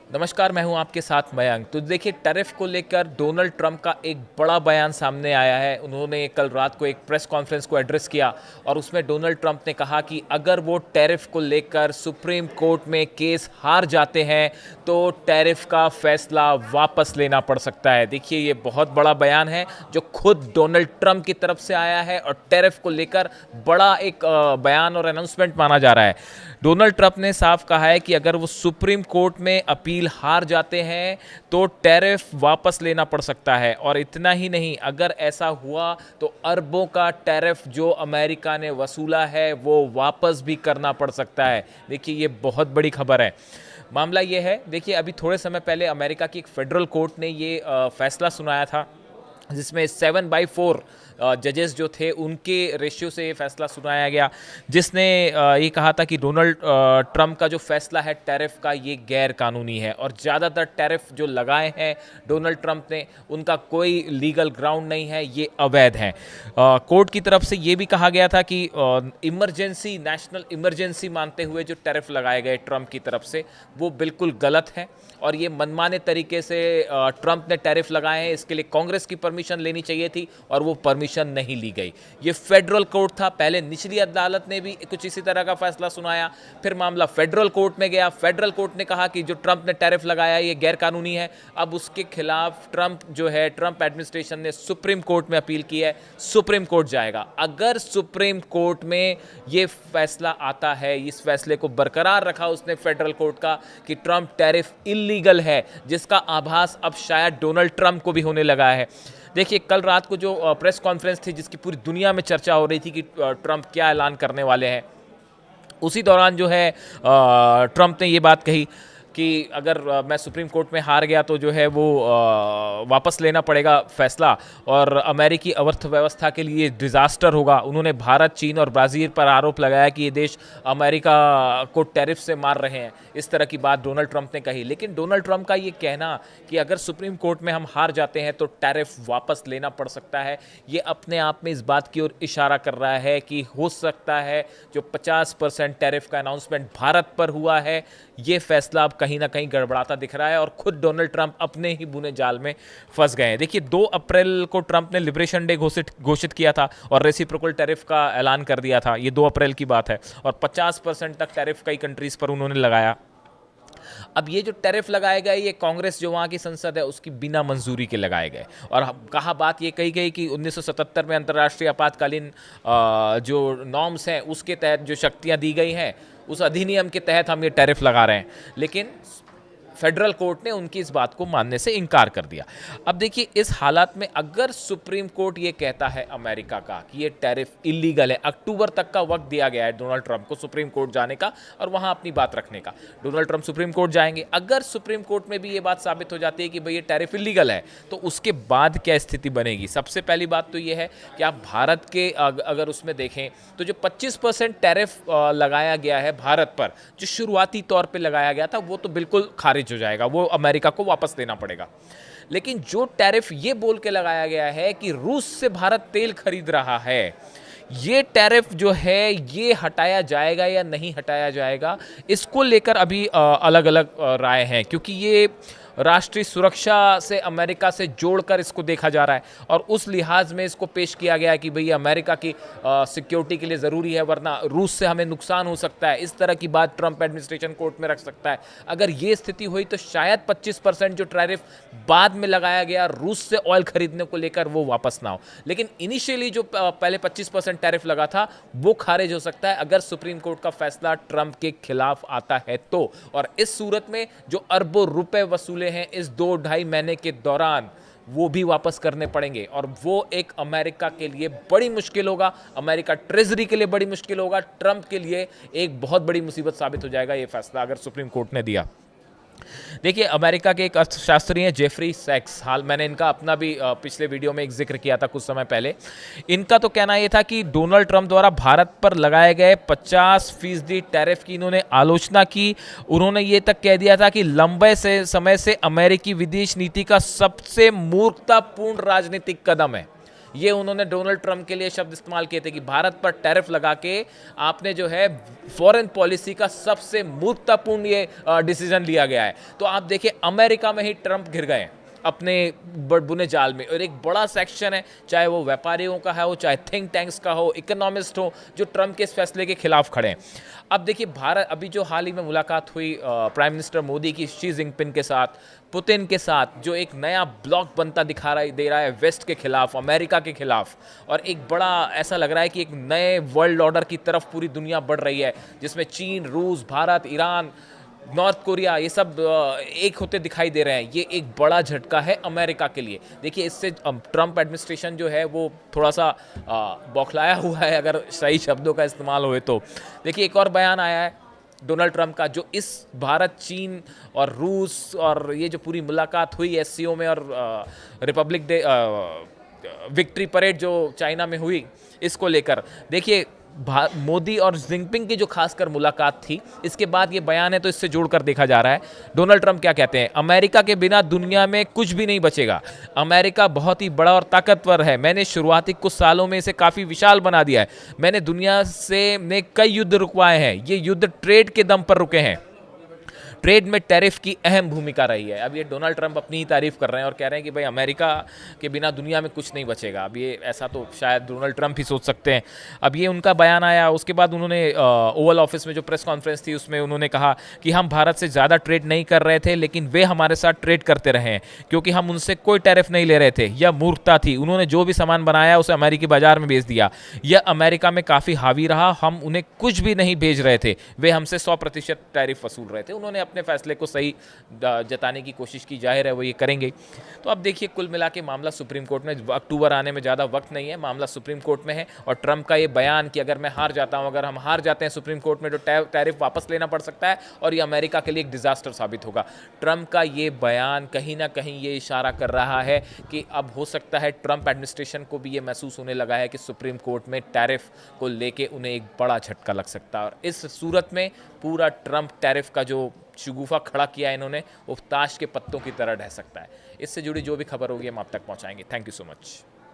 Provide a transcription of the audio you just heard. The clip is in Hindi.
नमस्कार, मैं हूं आपके साथ मयंक। तो देखिए, टैरिफ को लेकर डोनाल्ड ट्रंप का एक बड़ा बयान सामने आया है। उन्होंने कल रात को एक प्रेस कॉन्फ्रेंस को एड्रेस किया और उसमें डोनाल्ड ट्रंप ने कहा कि अगर वो टैरिफ को लेकर सुप्रीम कोर्ट में केस हार जाते हैं तो टैरिफ का फैसला वापस लेना पड़ सकता है। देखिए, ये बहुत बड़ा बयान है जो खुद डोनाल्ड ट्रंप की तरफ से आया है और टैरिफ को लेकर बड़ा एक बयान और अनाउंसमेंट माना जा रहा है। डोनाल्ड ट्रंप ने साफ कहा है कि अगर वो सुप्रीम कोर्ट में अपील हार जाते हैं तो टैरिफ वापस लेना पड़ सकता है। और इतना ही नहीं, अगर ऐसा हुआ तो अरबों का टैरिफ जो अमेरिका ने वसूला है वो वापस भी करना पड़ सकता है। देखिए, ये बहुत बड़ी खबर है। मामला ये है, देखिए, अभी थोड़े समय पहले अमेरिका की एक फेडरल कोर्ट ने ये फैसला सुनाया था जिसमें 7/4 जजेस जो थे उनके रेशियो से ये फैसला सुनाया गया, जिसने ये कहा था कि डोनाल्ड ट्रंप का जो फैसला है टैरिफ का, ये गैर कानूनी है और ज़्यादातर टैरिफ जो लगाए हैं डोनाल्ड ट्रंप ने उनका कोई लीगल ग्राउंड नहीं है, ये अवैध हैं। कोर्ट की तरफ से ये भी कहा गया था कि इमरजेंसी, नेशनल इमरजेंसी मानते हुए जो टैरिफ लगाए गए ट्रंप की तरफ से वो बिल्कुल गलत है और ये मनमाने तरीके से ट्रंप ने टैरिफ लगाए हैं। इसके लिए कांग्रेस की परमिशन लेनी चाहिए थी और वो परमिशन नहीं ली गई। ये फेडरल कोर्ट था। पहले निचली अदालत ने भी कुछ इसी तरह का फैसला सुनाया, फिर मामला फेडरल कोर्ट में गया। फेडरल कोर्ट ने कहा कि जो ट्रंप ने टैरिफ लगाया ये गैर कानूनी है। अब उसके खिलाफ ट्रंप एडमिनिस्ट्रेशन ने सुप्रीम कोर्ट में अपील की है। सुप्रीम कोर्ट जाएगा। अगर सुप्रीम कोर्ट में ये फैसला आता है, इस फैसले को बरकरार रखा उसने फेडरल कोर्ट का कि ट्रंप टैरिफ इल्लीगल है, जिसका आभास अब शायद डोनाल्ड ट्रंप को भी होने लगा है। देखिए, कल रात को जो प्रेस कॉन्फ्रेंस थी जिसकी पूरी दुनिया में चर्चा हो रही थी कि ट्रंप क्या ऐलान करने वाले हैं, उसी दौरान जो है ट्रंप ने ये बात कही कि अगर मैं सुप्रीम कोर्ट में हार गया तो जो है वो वापस लेना पड़ेगा फैसला और अमेरिकी अर्थव्यवस्था के लिए डिज़ास्टर होगा। उन्होंने भारत, चीन और ब्राज़ील पर आरोप लगाया कि ये देश अमेरिका को टैरिफ से मार रहे हैं। इस तरह की बात डोनाल्ड ट्रंप ने कही। लेकिन डोनाल्ड ट्रंप का ये कहना कि अगर सुप्रीम कोर्ट में हम हार जाते हैं तो टैरिफ वापस लेना पड़ सकता है, ये अपने आप में इस बात की ओर इशारा कर रहा है कि हो सकता है जो 50% टैरिफ का अनाउंसमेंट भारत पर हुआ है, ये फैसला अब कहीं ना कहीं गड़बड़ाता दिख रहा है और खुद डोनाल्ड ट्रंप अपने ही बुने जाल में फंस गए हैं। देखिए, 2 अप्रैल को ट्रंप ने लिबरेशन डे घोषित किया था और रेसिप्रोकल टैरिफ का ऐलान कर दिया था। ये 2 अप्रैल की बात है और 50% तक टैरिफ कई कंट्रीज पर उन्होंने लगाया। अब ये जो टैरिफ लगाए गए, ये कांग्रेस जो वहाँ की संसद है उसकी बिना मंजूरी के लगाए गए और कहा बात ये कही गई कि 1977 में अंतर्राष्ट्रीय आपातकालीन जो नॉर्म्स हैं उसके तहत जो शक्तियाँ दी गई हैं, उस अधिनियम के तहत हम ये टैरिफ लगा रहे हैं। लेकिन फेडरल कोर्ट ने उनकी इस बात को मानने से इनकार कर दिया। अब देखिए, इस हालात में अगर सुप्रीम कोर्ट ये कहता है अमेरिका का कि ये टैरिफ इलीगल है, अक्टूबर तक का वक्त दिया गया है डोनाल्ड ट्रंप को सुप्रीम कोर्ट जाने का और वहां अपनी बात रखने का। डोनाल्ड ट्रंप सुप्रीम कोर्ट जाएंगे। अगर सुप्रीम कोर्ट में भी ये बात साबित हो जाती है कि भाई ये टैरिफ इलीगल है, तो उसके बाद क्या स्थिति बनेगी? सबसे पहली बात तो ये है कि आप भारत के अगर उसमें देखें तो जो 25% टैरिफ लगाया गया है भारत पर, जो शुरुआती तौर पर लगाया गया था, वो तो बिल्कुल खारिज हो जाएगा, वो अमेरिका को वापस देना पड़ेगा। लेकिन जो टैरिफ ये बोल के लगाया गया है कि रूस से भारत तेल खरीद रहा है, ये टैरिफ जो है ये हटाया जाएगा या नहीं हटाया जाएगा, इसको लेकर अभी अलग अलग राय हैं, क्योंकि ये राष्ट्रीय सुरक्षा से अमेरिका से जोड़कर इसको देखा जा रहा है और उस लिहाज में इसको पेश किया गया है कि भई अमेरिका की सिक्योरिटी के लिए ज़रूरी है, वरना रूस से हमें नुकसान हो सकता है। इस तरह की बात ट्रंप एडमिनिस्ट्रेशन कोर्ट में रख सकता है। अगर ये स्थिति हुई तो शायद 25% जो टैरिफ बाद में लगाया गया रूस से ऑयल खरीदने को लेकर वो वापस ना हो। लेकिन इनिशियली जो पहले 25% टैरिफ लगा था वो खारिज हो सकता है अगर सुप्रीम कोर्ट का फैसला ट्रंप के खिलाफ आता है तो। और इस सूरत में जो अरबों रुपए वसूले हैं इस 2-2.5 महीने के दौरान, वो भी वापस करने पड़ेंगे और वो एक अमेरिका के लिए बड़ी मुश्किल होगा, अमेरिका ट्रेजरी के लिए बड़ी मुश्किल होगा, ट्रंप के लिए एक बहुत बड़ी मुसीबत साबित हो जाएगा ये फैसला अगर सुप्रीम कोर्ट ने दिया। देखिए, अमेरिका के एक अर्थशास्त्री हैं जेफरी सैक्स, हाल मैंने इनका अपना भी पिछले वीडियो में एक जिक्र किया था कुछ समय पहले। इनका तो कहना ये था कि डोनाल्ड ट्रंप द्वारा भारत पर लगाए गए 50% टैरिफ की इन्होंने आलोचना की। उन्होंने ये तक कह दिया था कि लंबे से समय से अमेरिकी विदेश नीति का सबसे मूर्खतापूर्ण राजनीतिक कदम है। ये उन्होंने डोनाल्ड ट्रंप के लिए शब्द इस्तेमाल किए थे कि भारत पर टैरिफ लगा के आपने जो है फॉरेन पॉलिसी का सबसे मूर्खतापूर्ण ये डिसीजन लिया गया है। तो आप देखिए अमेरिका में ही ट्रंप घिर गए अपने बुने जाल में, और एक बड़ा सेक्शन है, चाहे वो व्यापारियों का हो, चाहे थिंक टैंक्स का हो, इकोनॉमिस्ट हो, जो ट्रंप के इस फैसले के खिलाफ खड़े हैं। अब देखिए भारत, अभी जो हाल ही में मुलाकात हुई प्राइम मिनिस्टर मोदी की शी जिनपिंग के साथ, पुतिन के साथ, जो एक नया ब्लॉक बनता दे रहा है वेस्ट के खिलाफ, अमेरिका के खिलाफ, और एक बड़ा ऐसा लग रहा है कि एक नए वर्ल्ड ऑर्डर की तरफ पूरी दुनिया बढ़ रही है, जिसमें चीन, रूस, भारत, ईरान, नॉर्थ कोरिया, ये सब एक होते दिखाई दे रहे हैं। ये एक बड़ा झटका है अमेरिका के लिए। देखिए इससे ट्रंप एडमिनिस्ट्रेशन जो है वो थोड़ा सा बौखलाया हुआ है, अगर सही शब्दों का इस्तेमाल होए तो। देखिए एक और बयान आया है डोनाल्ड ट्रंप का, जो इस भारत, चीन और रूस और ये जो पूरी मुलाकात हुई एससीओ में, और रिपब्लिक डे विक्ट्री परेड जो चाइना में हुई, इसको लेकर देखिए मोदी और जिनपिंग की जो खासकर मुलाकात थी, इसके बाद ये बयान है, तो इससे जोड़कर देखा जा रहा है डोनाल्ड ट्रंप क्या कहते हैं। अमेरिका के बिना दुनिया में कुछ भी नहीं बचेगा। अमेरिका बहुत ही बड़ा और ताकतवर है। मैंने शुरुआती कुछ सालों में इसे काफ़ी विशाल बना दिया है। मैंने दुनिया से ने कई युद्ध रुकवाए हैं। ये युद्ध ट्रेड के दम पर रुके हैं। ट्रेड में टैरिफ की अहम भूमिका रही है। अब ये डोनाल्ड ट्रंप अपनी ही तारीफ कर रहे हैं और कह रहे हैं कि भाई अमेरिका के बिना दुनिया में कुछ नहीं बचेगा। अब ये ऐसा तो शायद डोनाल्ड ट्रंप ही सोच सकते हैं। अब ये उनका बयान आया, उसके बाद उन्होंने ओवल ऑफिस में जो प्रेस कॉन्फ्रेंस थी उसमें उन्होंने कहा कि हम भारत से ज़्यादा ट्रेड नहीं कर रहे थे, लेकिन वे हमारे साथ ट्रेड करते रहे हैं क्योंकि हम उनसे कोई टैरिफ नहीं ले रहे थे। यह मूर्खता थी। उन्होंने जो भी सामान बनाया उसे अमेरिकी बाजार में बेच दिया। यह अमेरिका में काफ़ी हावी रहा। हम उन्हें कुछ भी नहीं भेज रहे थे, वे हमसे 100% टैरिफ वसूल रहे थे। उन्होंने अपने फैसले को सही जताने की कोशिश की, जाहिर है वो ये करेंगे। तो अब देखिए कुल मिला के मामला सुप्रीम कोर्ट में, अक्टूबर आने में ज़्यादा वक्त नहीं है, मामला सुप्रीम कोर्ट में है। और ट्रंप का ये बयान कि अगर मैं हार जाता हूँ, अगर हम हार जाते हैं सुप्रीम कोर्ट में, तो टैरिफ वापस लेना पड़ सकता है और ये अमेरिका के लिए एक डिजास्टर साबित होगा। ट्रंप का ये बयान कहीं ना कहीं ये इशारा कर रहा है कि अब हो सकता है ट्रंप एडमिनिस्ट्रेशन को भी ये महसूस होने लगा है कि सुप्रीम कोर्ट में टैरिफ को लेके उन्हें एक बड़ा झटका लग सकता है। और इस सूरत में पूरा ट्रंप टैरिफ का जो शगुफा खड़ा किया है इन्होंने, वो ताश के पत्तों की तरह ढह सकता है। इससे जुड़ी जो भी खबर होगी हम आप तक पहुंचाएंगे। Thank you so much.